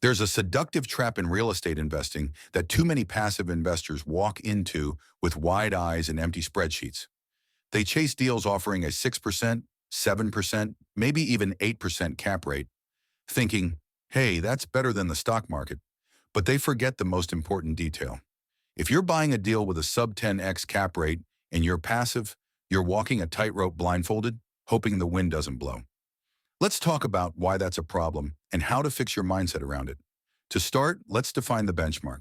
There's a seductive trap in real estate investing that too many passive investors walk into with wide eyes and empty spreadsheets. They chase deals offering a 6%, 7%, maybe even 8% cap rate, thinking, hey, that's better than the stock market. But they forget the most important detail. If you're buying a deal with a sub 10x cap rate and you're passive, you're walking a tightrope blindfolded, hoping the wind doesn't blow. Let's talk about why that's a problem and how to fix your mindset around it. To start, let's define the benchmark.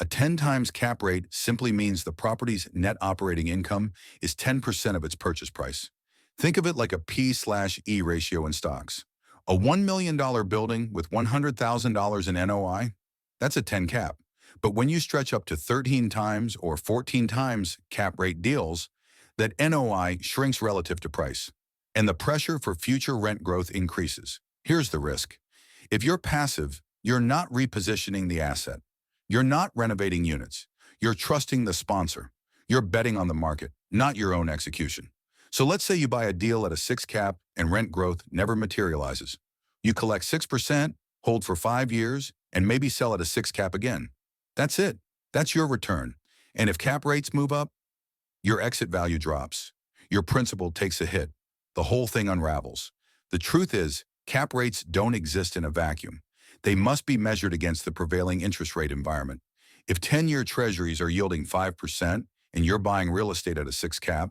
A 10 times cap rate simply means the property's net operating income is 10% of its purchase price. Think of it like a P/E ratio in stocks. A $1 million building with $100,000 in NOI, that's a 10 cap. But when you stretch up to 13 times or 14 times cap rate deals, that NOI shrinks relative to price, and the pressure for future rent growth increases. Here's the risk. If you're passive, you're not repositioning the asset. You're not renovating units. You're trusting the sponsor. You're betting on the market, not your own execution. So let's say you buy a deal at a 6 cap and rent growth never materializes. You collect 6%, hold for 5 years, and maybe sell at a 6 cap again. That's it. That's your return. And if cap rates move up, your exit value drops. Your principal takes a hit. The whole thing unravels. The truth is, cap rates don't exist in a vacuum. They must be measured against the prevailing interest rate environment. If 10-year treasuries are yielding 5% and you're buying real estate at a 6 cap,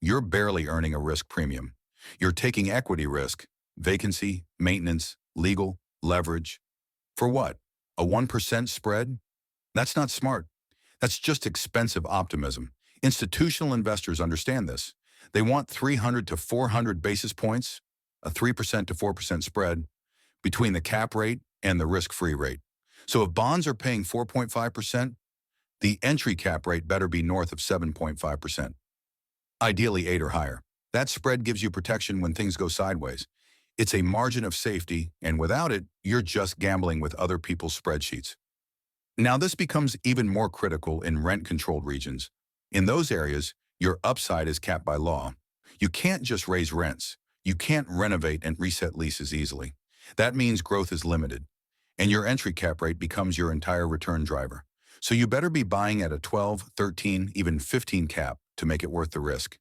you're barely earning a risk premium. You're taking equity risk, vacancy, maintenance, legal, leverage. For what? A 1% spread? That's not smart. That's just expensive optimism. Institutional investors understand this. They want 300 to 400 basis points, a 3% to 4% spread, between the cap rate and the risk-free rate. So if bonds are paying 4.5%, the entry cap rate better be north of 7.5%. Ideally 8 or higher. That spread gives you protection when things go sideways. It's a margin of safety, and without it, you're just gambling with other people's spreadsheets. Now this becomes even more critical in rent-controlled regions. In those areas, your upside is capped by law. You can't just raise rents. You can't renovate and reset leases easily. That means growth is limited, and your entry cap rate becomes your entire return driver. So you better be buying at a 12, 13, even 15 cap to make it worth the risk.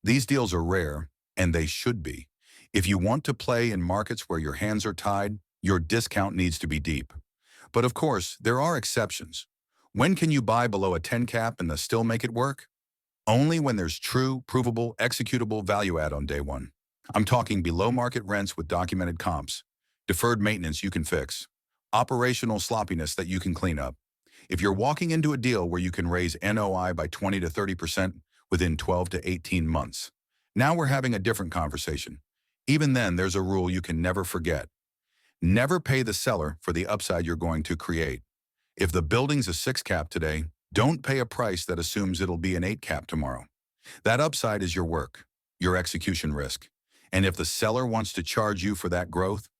These deals are rare, and they should be. If you want to play in markets where your hands are tied, your discount needs to be deep. But of course, there are exceptions. When can you buy below a 10 cap and still make it work? Only when there's true, provable, executable value add on day one. I'm talking below market rents with documented comps, deferred maintenance you can fix, operational sloppiness that you can clean up. If you're walking into a deal where you can raise NOI by 20 to 30% within 12 to 18 months, now we're having a different conversation. Even then, there's a rule you can never forget. Never pay the seller for the upside you're going to create. If the building's a 6 cap today, don't pay a price that assumes it'll be an 8 cap tomorrow. That upside is your work, your execution risk. And if the seller wants to charge you for that growth,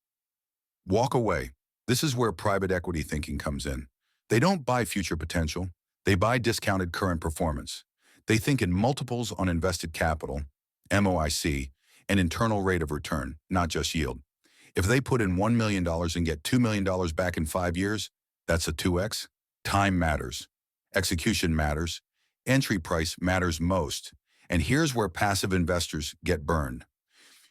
walk away. This is where private equity thinking comes in. They don't buy future potential. They buy discounted current performance. They think in multiples on invested capital, MOIC, and internal rate of return, not just yield. If they put in $1 million and get $2 million back in 5 years, that's a 2x. Time matters. Execution matters. Entry price matters most. And here's where passive investors get burned.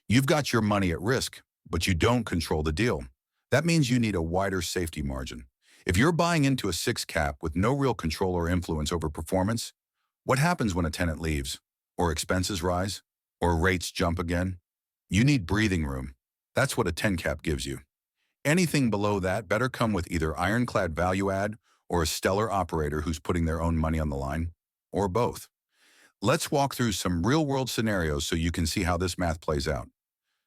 You've got your money at risk, but you don't control the deal. That means you need a wider safety margin. If you're buying into a 6 cap with no real control or influence over performance, what happens when a tenant leaves, or expenses rise, or rates jump again? You need breathing room. That's what a 10 cap gives you. Anything below that better come with either ironclad value add or a stellar operator who's putting their own money on the line, or both. Let's walk through some real-world scenarios so you can see how this math plays out.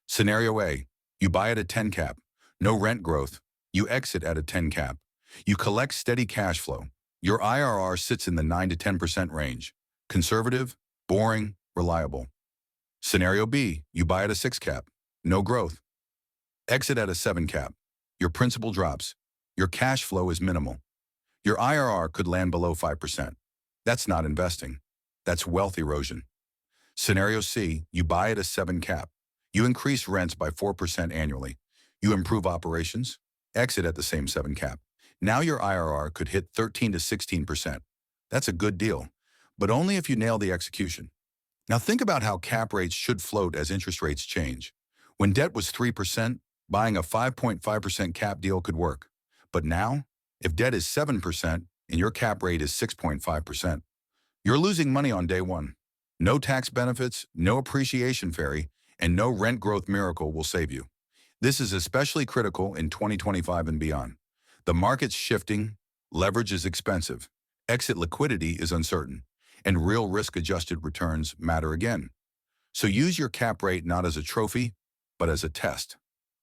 Scenario A, you buy at a 10 cap, no rent growth. You exit at a 10 cap. You collect steady cash flow. Your IRR sits in the 9 to 10% range. Conservative, boring, reliable. Scenario B, you buy at a 6 cap, no growth. Exit at a 7 cap. Your principal drops. Your cash flow is minimal. Your IRR could land below 5%. That's not investing. That's wealth erosion. Scenario C, you buy at a 7 cap. You increase rents by 4% annually. You improve operations. exit at the same 7 cap. Now your IRR could hit 13 to 16%. That's a good deal, but only if you nail the execution. Now think about how cap rates should float as interest rates change. When debt was 3%, buying a 5.5% cap deal could work. But now, if debt is 7% and your cap rate is 6.5%, you're losing money on day one. No tax benefits, no appreciation ferry, and no rent growth miracle will save you. This is especially critical in 2025 and beyond. The market's shifting, leverage is expensive, exit liquidity is uncertain, and real risk-adjusted returns matter again. So use your cap rate not as a trophy, but as a test.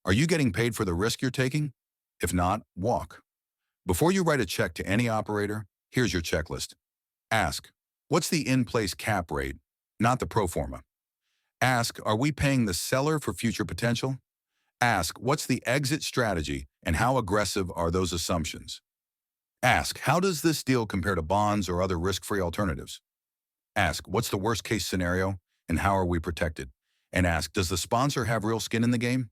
Are you getting paid for the risk you're taking? If not, walk. Before you write a check to any operator, here's your checklist. Ask, what's the in-place cap rate, not the pro forma? Ask, are we paying the seller for future potential? Ask, what's the exit strategy and how aggressive are those assumptions? Ask, how does this deal compare to bonds or other risk-free alternatives? Ask, what's the worst-case scenario and how are we protected? And ask, does the sponsor have real skin in the game?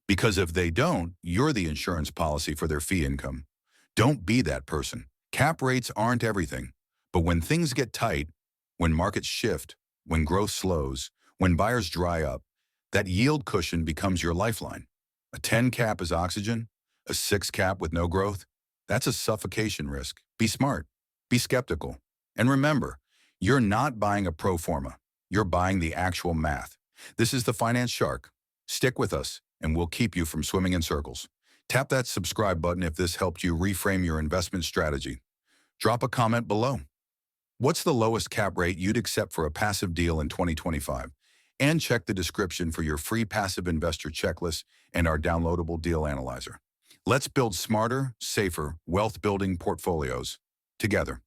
Because if they don't, you're the insurance policy for their fee income. Don't be that person. Cap rates aren't everything. But when things get tight, when markets shift, when growth slows, when buyers dry up, that yield cushion becomes your lifeline. A 10 cap is oxygen, a 6 cap with no growth. That's a suffocation risk. Be smart, be skeptical. And remember, you're not buying a pro forma. You're buying the actual math. This is the Finance Shark. Stick with us, and we'll keep you from swimming in circles. Tap that subscribe button if this helped you reframe your investment strategy. Drop a comment below. What's the lowest cap rate you'd accept for a passive deal in 2025? And check the description for your free passive investor checklist and our downloadable deal analyzer. Let's build smarter, safer, wealth-building portfolios together.